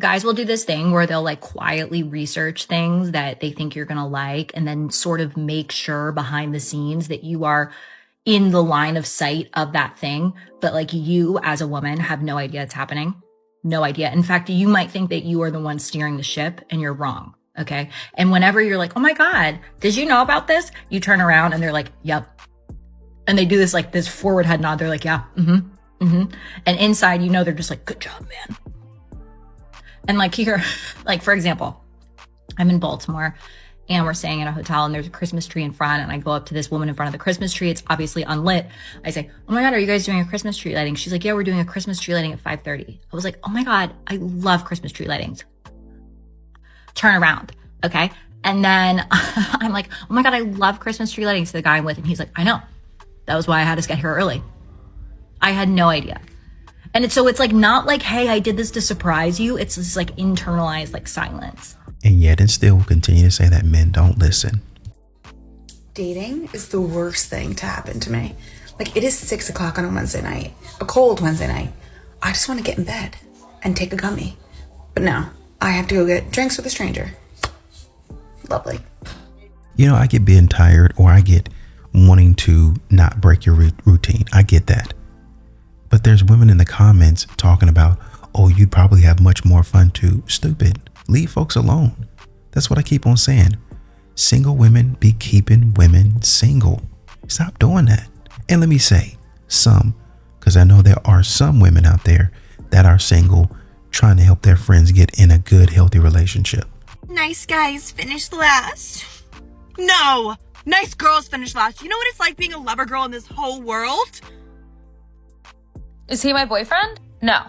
guys will do this thing where they'll like quietly research things that they think you're going to like and then sort of make sure behind the scenes that you are in the line of sight of that thing. But like you as a woman have no idea it's happening. No idea. In fact, you might think that you are the one steering the ship and you're wrong. Okay. And whenever you're like, oh my God, did you know about this? You turn around and they're like, yep. And they do this like this forward head nod. They're like, yeah, and inside, they're just like, good job, man. And like here, like for example, I'm in Baltimore and we're staying in a hotel and there's a Christmas tree in front. And I go up to this woman in front of the Christmas tree. It's obviously unlit. I say, oh my God, are you guys doing a Christmas tree lighting? She's like, yeah, we're doing a Christmas tree lighting at 5:30. I was like, oh my God, I love Christmas tree lightings. Turn around. Okay. And then I'm like, oh my God, I love Christmas tree lighting to the guy I'm with. And he's like, I know. That was why I had to get here early. I had no idea. And it's like not like, hey, I did this to surprise you. It's this like internalized like silence. And yet and still continue to say that men don't listen. Dating is the worst thing to happen to me. Like it is 6 o'clock on a Wednesday night, a cold Wednesday night. I just want to get in bed and take a gummy. But no, I have to go get drinks with a stranger. Lovely. I get being tired or I get wanting to not break your routine. I get that. But there's women in the comments talking about, oh, you'd probably have much more fun too. Stupid. Leave folks alone. That's what I keep on saying. Single women be keeping women single. Stop doing that. And let me say some, because I know there are some women out there that are single trying to help their friends get in a good, healthy relationship. Nice guys finish last. No, nice girls finish last. You know what it's like being a lover girl in this whole world? Is he my boyfriend? No.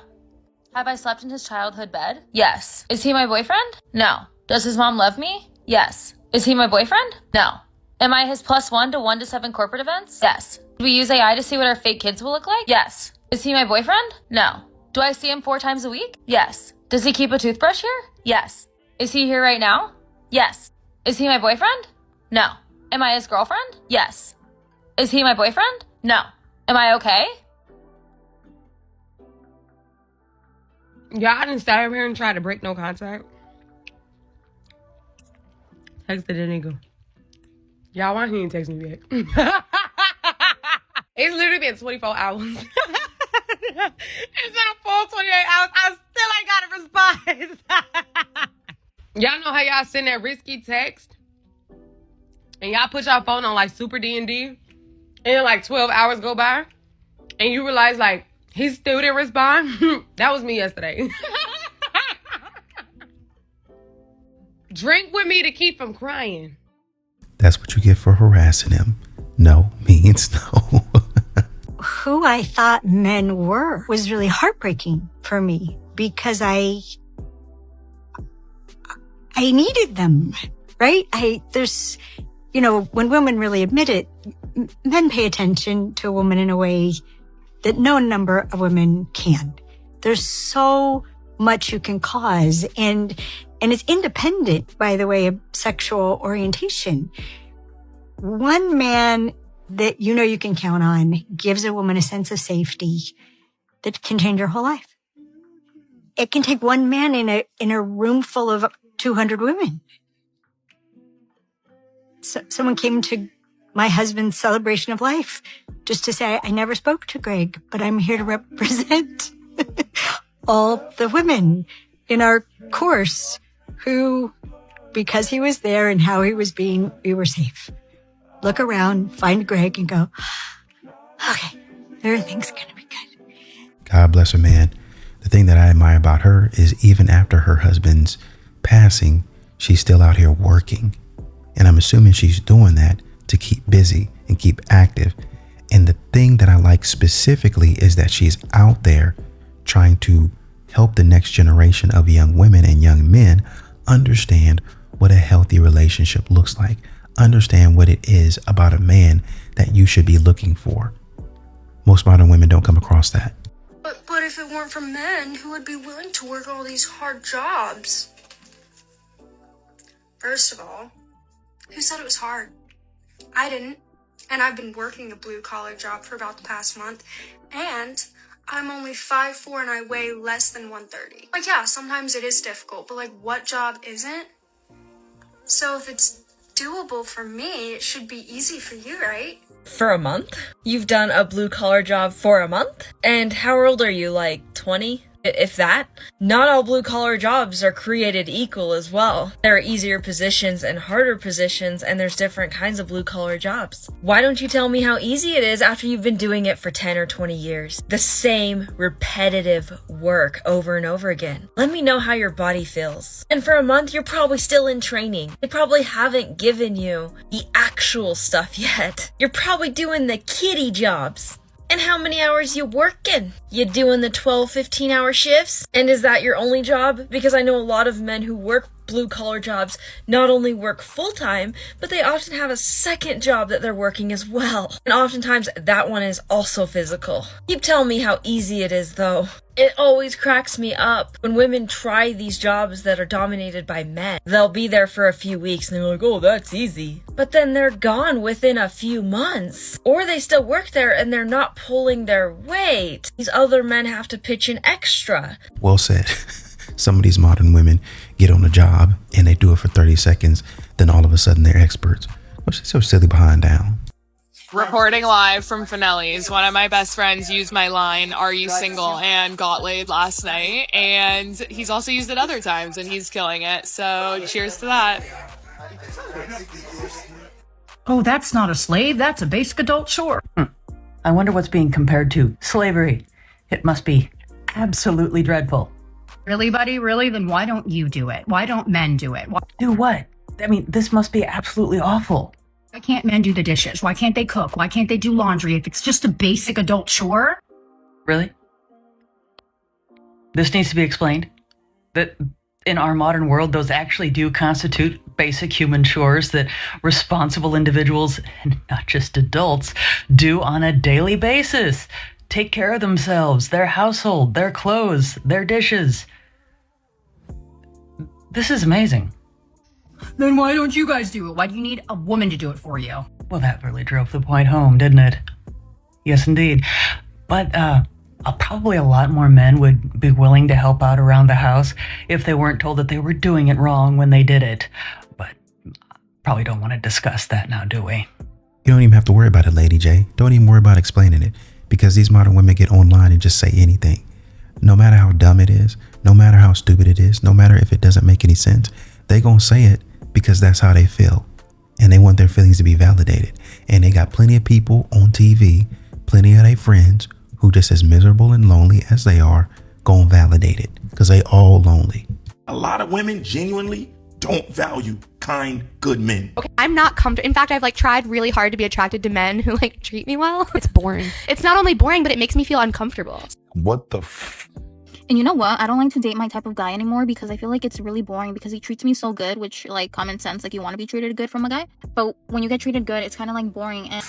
Have I slept in his childhood bed? Yes. Is he my boyfriend? No. Does his mom love me? Yes. Is he my boyfriend? No. Am I his +1 to 1 to 7 corporate events? Yes. Do we use AI to see what our fake kids will look like? Yes. Is he my boyfriend? No. Do I see him 4 times a week? Yes. Does he keep a toothbrush here? Yes. Is he here right now? Yes. Is he my boyfriend? No. Am I his girlfriend? Yes. Is he my boyfriend? No. Am I okay? Y'all, I didn't stay over here and try to break no contact. Texted the nigga. Y'all, why he ain't text me back? It's literally been 24 hours. It's been a full 28 hours. I still ain't got a response. Y'all know how y'all send that risky text? And y'all put y'all phone on like super D&D? And then like 12 hours go by? And you realize like, he still didn't respond? That was me yesterday. Drink with me to keep from crying. That's what you get for harassing him. No means no. Who I thought men were was really heartbreaking for me because I needed them, right? When women really admit it, men pay attention to a woman in a way that no number of women can. There's so much you can cause, and it's independent, by the way, of sexual orientation. One man that you can count on gives a woman a sense of safety that can change her whole life. It can take one man in a room full of 200 women. So, someone came to my husband's celebration of life just to say, I never spoke to Greg, but I'm here to represent all the women in our course who, because he was there and how he was being, we were safe. Look around, find Greg and go, okay, everything's going to be good. God bless her, man. The thing that I admire about her is even after her husband's passing, she's still out here working. And I'm assuming she's doing that to keep busy and keep active. And the thing that I like specifically is that she's out there trying to help the next generation of young women and young men understand what a healthy relationship looks like. Understand what it is about a man that you should be looking for. Most modern women don't come across that. But if it weren't for men, who would be willing to work all these hard jobs? First of all, who said it was hard? I didn't. And I've been working a blue-collar job for about the past month. And I'm only 5'4" and I weigh less than 130. Like, yeah, sometimes it is difficult, but like, what job isn't? So if it's doable for me, it should be easy for you, right? For a month? You've done a blue-collar job for a month? And how old are you, like 20? If that? Not all blue-collar jobs are created equal as well. There are easier positions and harder positions, and there's different kinds of blue-collar jobs. Why don't you tell me how easy it is after you've been doing it for 10 or 20 years? The same repetitive work over and over again. Let me know how your body feels. And for a month, you're probably still in training. They probably haven't given you the actual stuff yet. You're probably doing the kiddie jobs. And how many hours you working? You doing the 12, 15-hour shifts? And is that your only job? Because I know a lot of men who work blue-collar jobs not only work full-time, but they often have a second job that they're working as well. And oftentimes that one is also physical. Keep telling me how easy it is, though. It always cracks me up when women try these jobs that are dominated by men. They'll be there for a few weeks and they're like, oh, that's easy. But then they're gone within a few months. Or they still work there and they're not pulling their weight. These other men have to pitch in extra. Well said. Some of these modern women get on a job and they do it for 30 seconds. Then all of a sudden they're experts. What's so silly behind down? Reporting live from Finelli's. One of my best friends used my line, "Are you single?" and got laid last night. And he's also used it other times and he's killing it. So cheers to that. Oh, that's not a slave. That's a basic adult chore. I wonder what's being compared to slavery. It must be absolutely dreadful. Really, buddy? Really? Then why don't you do it? Why don't men do it? Do what? I mean, this must be absolutely awful. Why can't men do the dishes? Why can't they cook? Why can't they do laundry if it's just a basic adult chore? Really? This needs to be explained. That in our modern world, those actually do constitute basic human chores that responsible individuals, and not just adults, do on a daily basis. Take care of themselves, their household, their clothes, their dishes. This is amazing. Then why don't you guys do it? Why do you need a woman to do it for you? Well, that really drove the point home, didn't it? Yes, indeed. But probably a lot more men would be willing to help out around the house if they weren't told that they were doing it wrong when they did it. But probably don't want to discuss that now, do we? You don't even have to worry about it, Lady J. Don't even worry about explaining it, because these modern women get online and just say anything. No matter how dumb it is, no matter how stupid it is, no matter if it doesn't make any sense, they gonna say it because that's how they feel. And they want their feelings to be validated. And they got plenty of people on TV, plenty of their friends who just as miserable and lonely as they are, gonna validate it because they all lonely. A lot of women genuinely don't value kind, good men. Okay, I'm not comfortable. In fact, I've tried really hard to be attracted to men who treat me well. It's boring. It's not only boring, but it makes me feel uncomfortable. What the And you know what? I don't like to date my type of guy anymore because I feel like it's really boring because he treats me so good, which common sense, you want to be treated good from a guy. But when you get treated good, it's kind of boring. And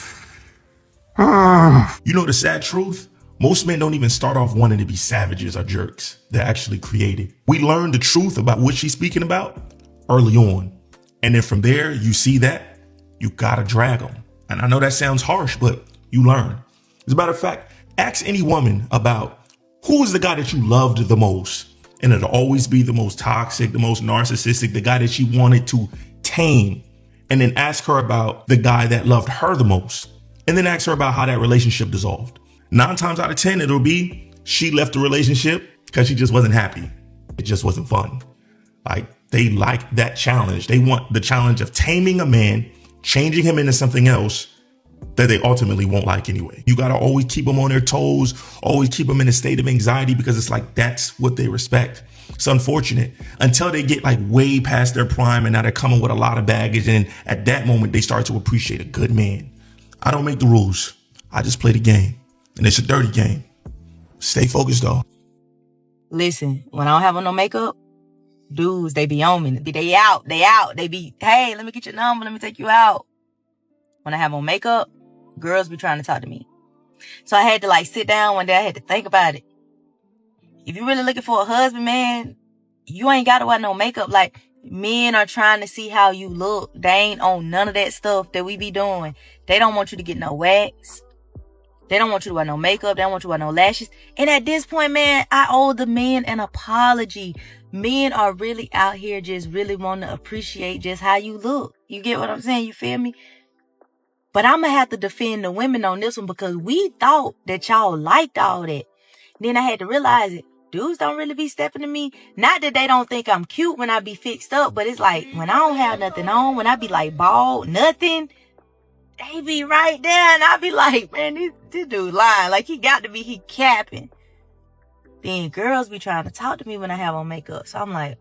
You know the sad truth? Most men don't even start off wanting to be savages or jerks. They're actually created. We learn the truth about what she's speaking about early on. And then from there, you see that, you gotta drag them. And I know that sounds harsh, but you learn. As a matter of fact, ask any woman about who is the guy that you loved the most. And it'll always be the most toxic, the most narcissistic, the guy that she wanted to tame. And then ask her about the guy that loved her the most. And then ask her about how that relationship dissolved. 9 times out of 10, it'll be she left the relationship because she just wasn't happy. It just wasn't fun. They like that challenge. They want the challenge of taming a man, changing him into something else that they ultimately won't like anyway. You got to always keep them on their toes, always keep them in a state of anxiety because it's that's what they respect. It's unfortunate until they get way past their prime and now they're coming with a lot of baggage. And at that moment, they start to appreciate a good man. I don't make the rules. I just play the game. And it's a dirty game. Stay focused though. Listen, when I don't have on no makeup, dudes, they be on me. They out. They be, hey, let me get your number. Let me take you out. When I have on makeup, girls be trying to talk to me. So I had to sit down one day. I had to think about it. If you're really looking for a husband, man, you ain't got to wear no makeup. Men are trying to see how you look. They ain't on none of that stuff that we be doing. They don't want you to get no wax. They don't want you to wear no makeup. They don't want you to wear no lashes. And at this point, man, I owe the men an apology. Men are really out here just really wanting to appreciate just how you look. You get what I'm saying? You feel me? But I'm going to have to defend the women on this one because we thought that y'all liked all that. Then I had to realize it. Dudes don't really be stepping to me. Not that they don't think I'm cute when I be fixed up, but it's like when I don't have nothing on, when I be like bald, nothing, they be right there. And I be like, man, this dude lying. Like he capping. Then girls be trying to talk to me when I have on makeup. So I'm like,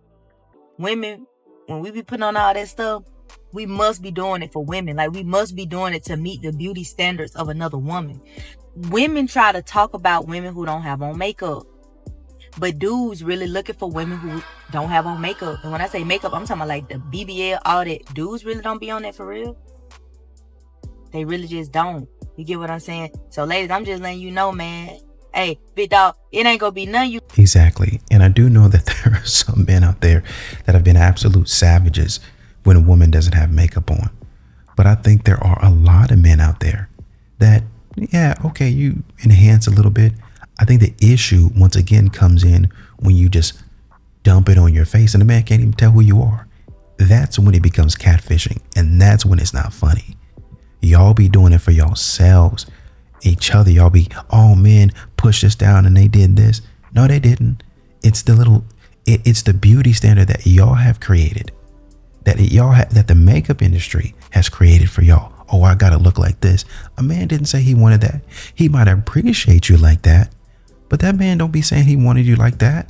women, when we be putting on all that stuff, we must be doing it for women. Like we must be doing it to meet the beauty standards of another woman. Women try to talk about women who don't have on makeup. But dudes really looking for women who don't have on makeup. And when I say makeup, I'm talking about like the BBL, all that. Dudes really don't be on that for real. They really just don't. You get what I'm saying? So ladies, I'm just letting you know, man. Hey, big dog, it ain't gonna be none of you. Exactly. And I do know that there are some men out there that have been absolute savages when a woman doesn't have makeup on. But I think there are a lot of men out there that, yeah, okay, you enhance a little bit. I think the issue, once again, comes in when you just dump it on your face and the man can't even tell who you are. That's when it becomes catfishing, and that's when it's not funny. Y'all be doing it for yourselves, each other. Y'all be, oh, men pushed us down and they did this. No, they didn't. It's the beauty standard that y'all have created, that the makeup industry has created for y'all. Oh, I gotta look like this. A man didn't say he wanted that. He might appreciate you like that, but that man don't be saying he wanted you like that.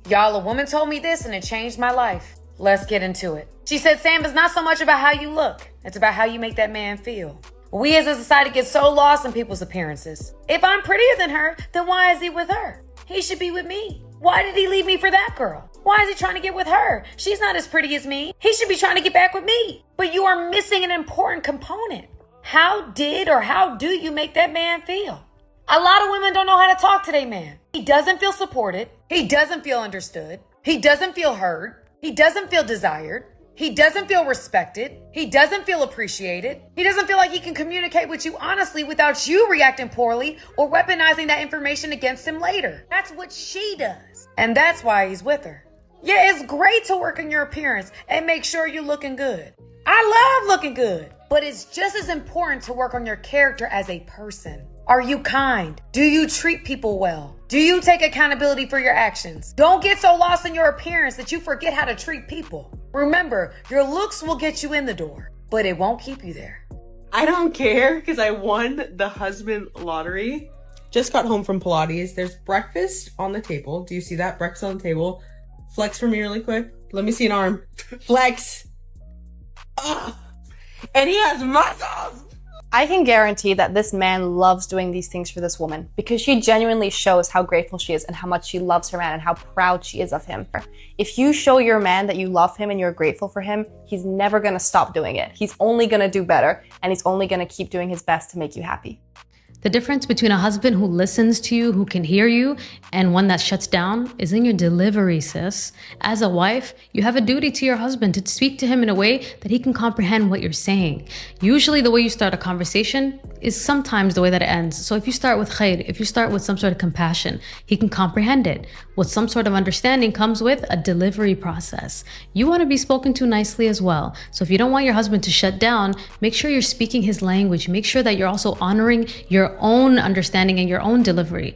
Y'all, a woman told me this and it changed my life. Let's get into it. She said, Sam, it's not so much about how you look. It's about how you make that man feel. We as a society get so lost in people's appearances. If I'm prettier than her, then why is he with her? He should be with me. Why did he leave me for that girl? Why is he trying to get with her? She's not as pretty as me. He should be trying to get back with me. But you are missing an important component. How do you make that man feel? A lot of women don't know how to talk to their man. He doesn't feel supported. He doesn't feel understood. He doesn't feel heard. He doesn't feel desired. He doesn't feel respected. He doesn't feel appreciated. He doesn't feel like he can communicate with you honestly without you reacting poorly or weaponizing that information against him later. That's what she does. And that's why he's with her. Yeah, it's great to work on your appearance and make sure you're looking good. I love looking good. But it's just as important to work on your character as a person. Are you kind? Do you treat people well? Do you take accountability for your actions? Don't get so lost in your appearance that you forget how to treat people. Remember, your looks will get you in the door, but it won't keep you there. I don't care because I won the husband lottery. Just got home from Pilates. There's breakfast on the table. Do you see that? Breakfast on the table. Flex for me really quick. Let me see an arm. Flex. Ugh. And he has muscles. I can guarantee that this man loves doing these things for this woman because she genuinely shows how grateful she is and how much she loves her man and how proud she is of him. If you show your man that you love him and you're grateful for him, he's never going to stop doing it. He's only going to do better and he's only going to keep doing his best to make you happy. The difference between a husband who listens to you, who can hear you, and one that shuts down is in your delivery, sis. As a wife, you have a duty to your husband to speak to him in a way that he can comprehend what you're saying. Usually the way you start a conversation is sometimes the way that it ends. So if you start with khair, if you start with some sort of compassion, he can comprehend it. With some sort of understanding comes with a delivery process. You want to be spoken to nicely as well. So if you don't want your husband to shut down, make sure you're speaking his language. Make sure that you're also honoring your own understanding and your own delivery.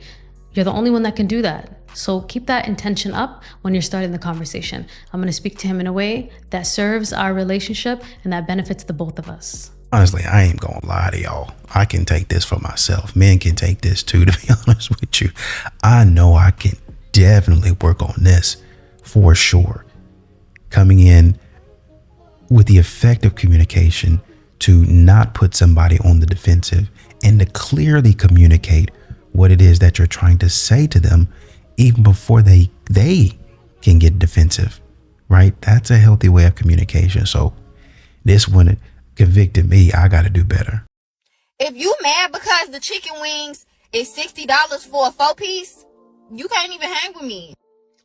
You're the only one that can do that. So keep that intention up when you're starting the conversation. I'm going to speak to him in a way that serves our relationship and that benefits the both of us. Honestly, I ain't gonna lie to y'all. I can take this for myself. Men can take this too, to be honest with you. I know I can definitely work on this for sure. Coming in with the effective communication to not put somebody on the defensive and to clearly communicate what it is that you're trying to say to them even before they can get defensive, right? That's a healthy way of communication. So this one convicted me. I got to do better. If you mad because the chicken wings is $60 for a 4-piece, you can't even hang with me.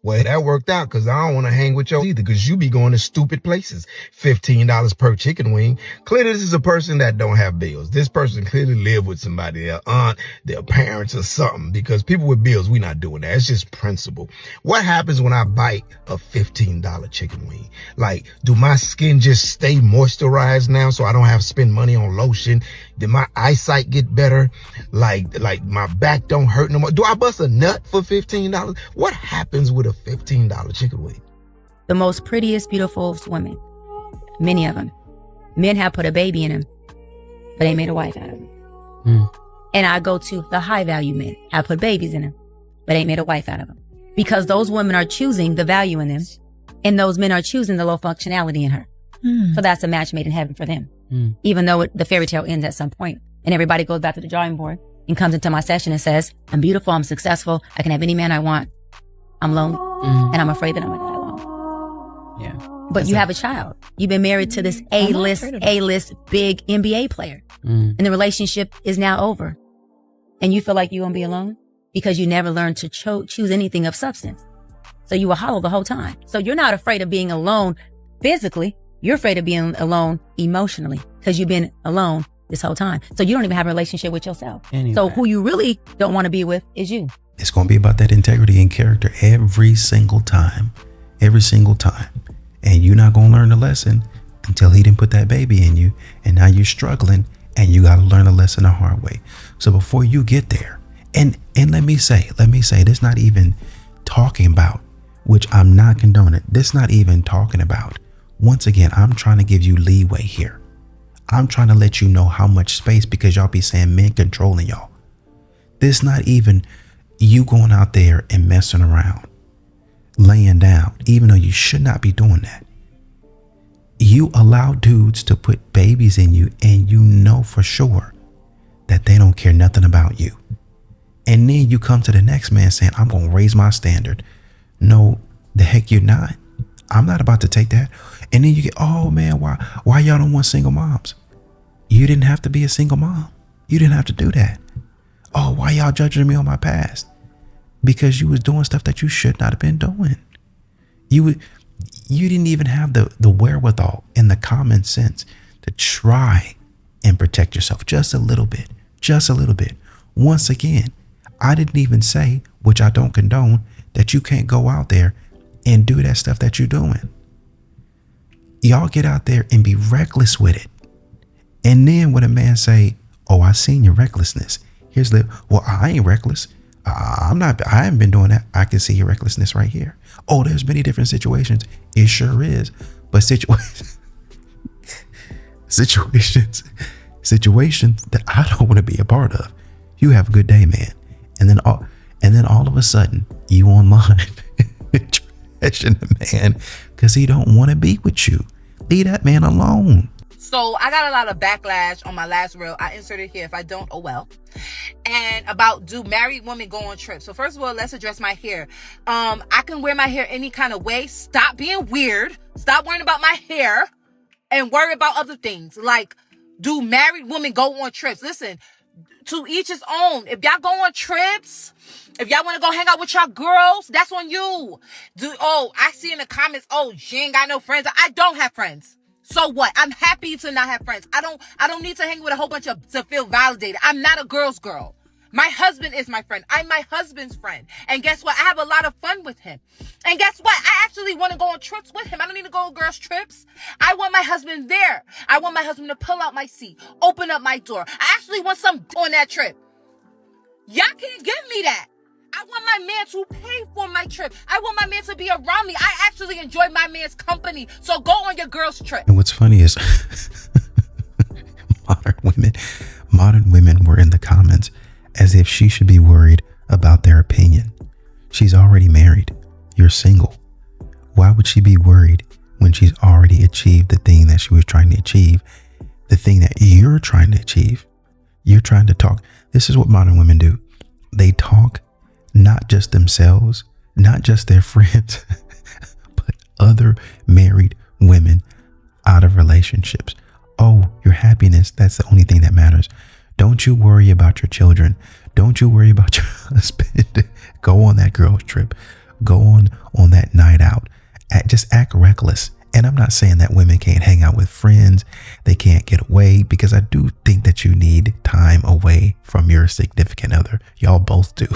Well, that worked out because I don't want to hang with you either because you be going to stupid places. $15 per chicken wing. Clearly, this is a person that don't have bills. This person clearly live with somebody, their aunt, their parents or something, because people with bills, we not doing that. It's just principle. What happens when I bite a $15 chicken wing? Like, do my skin just stay moisturized now so I don't have to spend money on lotion? Did my eyesight get better? Like my back don't hurt no more? Do I bust a nut for $15? What happens with a $15 chicken wing? The most prettiest, beautiful women, many of them, men have put a baby in them, but they made a wife out of them. And I go to the high value men, have put babies in them, but ain't made a wife out of them. Because those women are choosing the value in them, and those men are choosing the low functionality in her. So that's a match made in heaven for them. Even though the fairy tale ends at some point, and everybody goes back to the drawing board and comes into my session and says, I'm beautiful, I'm successful, I can have any man I want. I'm lonely, and I'm afraid that I'm gonna die alone. Yeah. But you have a child. You've been married to this A-list big NBA player, and the relationship is now over. And you feel like you're gonna be alone because you never learned to choose anything of substance. So you were hollow the whole time. So you're not afraid of being alone physically. You're afraid of being alone emotionally because you've been alone this whole time. So you don't even have a relationship with yourself. Anyway. So who you really don't want to be with is you. It's going to be about that integrity and character every single time. Every single time. And you're not going to learn the lesson until he didn't put that baby in you. And now you're struggling and you got to learn the lesson the hard way. So before you get there, and let me say, this not even talking about, which I'm not condoning, this not even talking about. Once again, I'm trying to give you leeway here. I'm trying to let you know how much space, because y'all be saying men controlling y'all. This not even you going out there and messing around, laying down, even though you should not be doing that. You allow dudes to put babies in you, and you know for sure that they don't care nothing about you. And then you come to the next man saying, I'm going to raise my standard. No, the heck you're not. I'm not about to take that. And then you get, oh man, why y'all don't want single moms? You didn't have to be a single mom. You didn't have to do that. Oh, why y'all judging me on my past? Because you was doing stuff that you should not have been doing. You didn't even have the wherewithal and the common sense to try and protect yourself just a little bit. Just a little bit. Once again, I didn't even say, which I don't condone, that you can't go out there and do that stuff that you're doing. Y'all get out there and be reckless with it. And then when a man say, oh, I seen your recklessness. Here's the, well, I ain't reckless. I haven't been doing that. I can see your recklessness right here. Oh, there's many different situations. It sure is. But situations that I don't want to be a part of. You have a good day, man. And then all of a sudden you online trashing the man because he don't want to be with you. Leave that man alone. So I got a lot of backlash on my last reel. I inserted here, if I don't, oh well. And about, do married women go on trips? So first of all, let's address my hair. I can wear my hair any kind of way. Stop being weird. Stop worrying about my hair and worry about other things. Like, do married women go on trips? Listen, to each his own. If y'all go on trips, if y'all want to go hang out with y'all girls, that's on you. I see in the comments, oh, she ain't got no friends. I don't have friends. So what? I'm happy to not have friends. I don't need to hang with a whole bunch of to feel validated. I'm not a girl's girl. My husband is my friend. I'm my husband's friend. And guess what? I have a lot of fun with him. And guess what? I actually want to go on trips with him. I don't need to go on girls' trips. I want my husband there. I want my husband to pull out my seat, open up my door. I actually want some on that trip. Y'all can't give me that. I want my man to pay for my trip. I want my man to be around me. I actually enjoy my man's company. So go on your girl's trip. And what's funny is modern women were in the comments as if she should be worried about their opinion. She's already married. You're single. Why would she be worried when she's already achieved the thing that she was trying to achieve? The thing that you're trying to achieve. You're trying to talk. This is what modern women do. They talk not just themselves, not just their friends, but other married women out of relationships. Oh, your happiness, that's the only thing that matters. Don't you worry about your children. Don't you worry about your husband. Go on that girl's trip. Go on that night out. Just act reckless. And I'm not saying that women can't hang out with friends. They can't get away, because I do think that you need time away from your significant other. Y'all both do.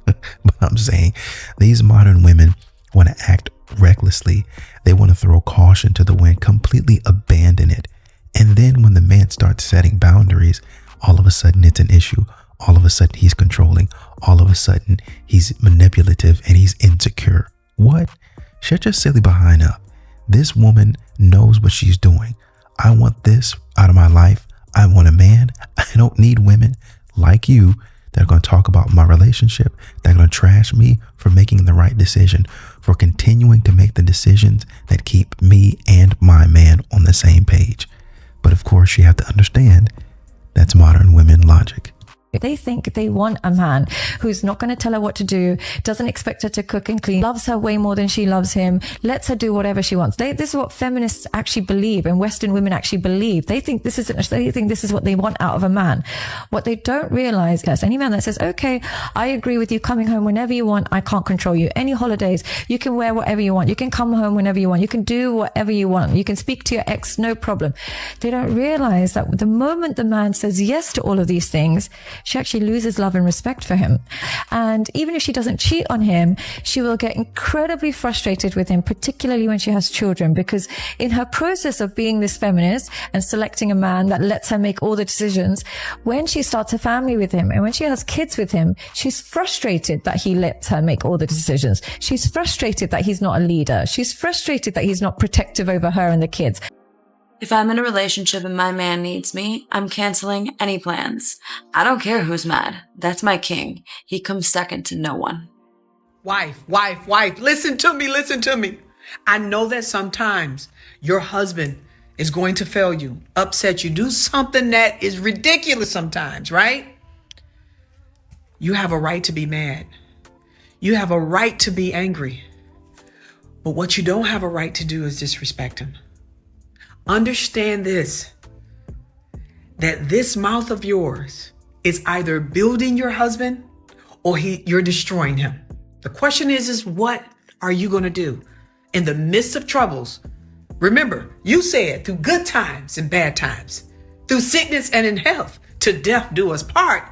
But I'm saying these modern women want to act recklessly. They want to throw caution to the wind, completely abandon it. And then when the man starts setting boundaries, all of a sudden it's an issue. All of a sudden he's controlling. All of a sudden he's manipulative and he's insecure. What? Shut your silly behind up. This woman knows what she's doing. I want this out of my life. I want a man. I don't need women like you that are going to talk about my relationship, that are going to trash me for making the right decision, for continuing to make the decisions that keep me and my man on the same page. But of course, you have to understand that's modern women logic. They think they want a man who's not going to tell her what to do, doesn't expect her to cook and clean, loves her way more than she loves him, lets her do whatever she wants. This is what feminists actually believe, and Western women actually believe. They think this is what they want out of a man. What they don't realize is any man that says, okay, I agree with you coming home whenever you want, I can't control you. Any holidays, you can wear whatever you want. You can come home whenever you want. You can do whatever you want. You can speak to your ex, no problem. They don't realize that the moment the man says yes to all of these things, she actually loses love and respect for him. And even if she doesn't cheat on him, she will get incredibly frustrated with him, particularly when she has children, because in her process of being this feminist and selecting a man that lets her make all the decisions, when she starts a family with him and when she has kids with him, she's frustrated that he lets her make all the decisions. She's frustrated that he's not a leader. She's frustrated that he's not protective over her and the kids. If I'm in a relationship and my man needs me, I'm canceling any plans. I don't care who's mad. That's my king. He comes second to no one. Wife, listen to me. I know that sometimes your husband is going to fail you, upset you, do something that is ridiculous sometimes, right? You have a right to be mad. You have a right to be angry. But what you don't have a right to do is disrespect him. Understand this, that this mouth of yours is either building your husband or you're destroying him. The question is what are you going to do in the midst of troubles? Remember, you said through good times and bad times, through sickness and in health, to death do us part.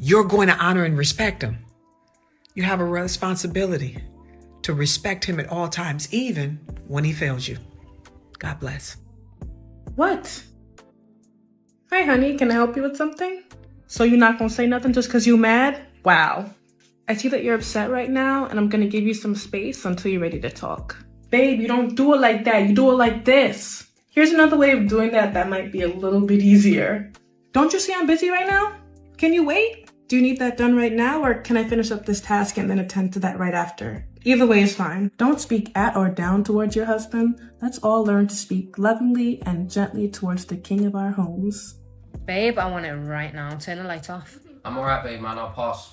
You're going to honor and respect him. You have a responsibility to respect him at all times, even when he fails you. God bless. What? Hi, honey, can I help you with something? So you're not gonna say nothing just because you're mad? Wow. I see that you're upset right now, and I'm gonna give you some space until you're ready to talk. Babe, you don't do it like that. You do it like this. Here's another way of doing that might be a little bit easier. Don't you see I'm busy right now? Can you wait? Do you need that done right now, or can I finish up this task and then attend to that right after? Either way is fine. Don't speak at or down towards your husband. Let's all learn to speak lovingly and gently towards the king of our homes. Babe, I want it right now. Turn the light off. I'm alright, babe, man. I'll pass.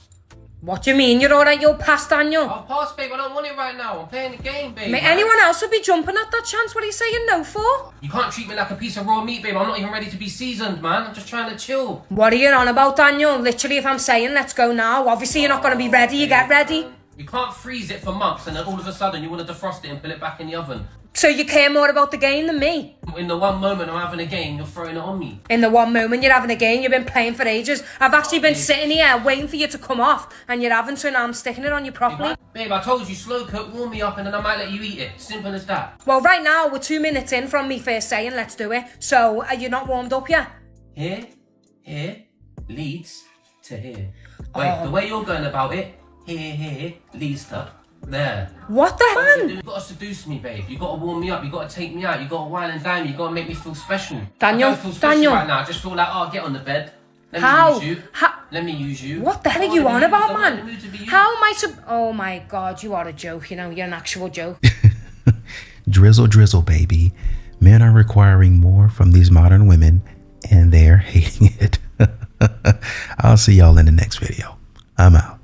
What do you mean? You're alright, you'll pass, Daniel. I'll pass, babe. I don't want it right now. I'm playing the game, babe. Mate, anyone else would be jumping at that chance. What are you saying no for? You can't treat me like a piece of raw meat, babe. I'm not even ready to be seasoned, man. I'm just trying to chill. What are you on about, Daniel? Literally, if I'm saying let's go now, obviously you're not going to be ready. You get ready. You can't freeze it for months and then all of a sudden you want to defrost it and put it back in the oven. So you care more about the game than me? In the one moment I'm having a game, you're throwing it on me. In the one moment you're having a game, you've been playing for ages. I've actually been sitting here waiting for you to come off and you're having to, now I'm sticking it on you properly. Babe, I told you slow cook, warm me up and then I might let you eat it. Simple as that. Well, right now we're 2 minutes in from me first saying let's do it. So are you not warmed up yet? Here leads to here. Wait, the way you're going about it, here leads to there. What the hell? You gotta seduce me, babe. You gotta warm me up. You gotta take me out. You gotta wine and dine me. You gotta make me feel special. Daniel, I don't feel special right now. I just feel like, oh, get on the bed. Let me use you. Let me use you. What the hell are you on about, man? How am I oh my God, you are a joke. You know, you're an actual joke. Drizzle, baby. Men are requiring more from these modern women, and they're hating it. I'll see y'all in the next video. I'm out.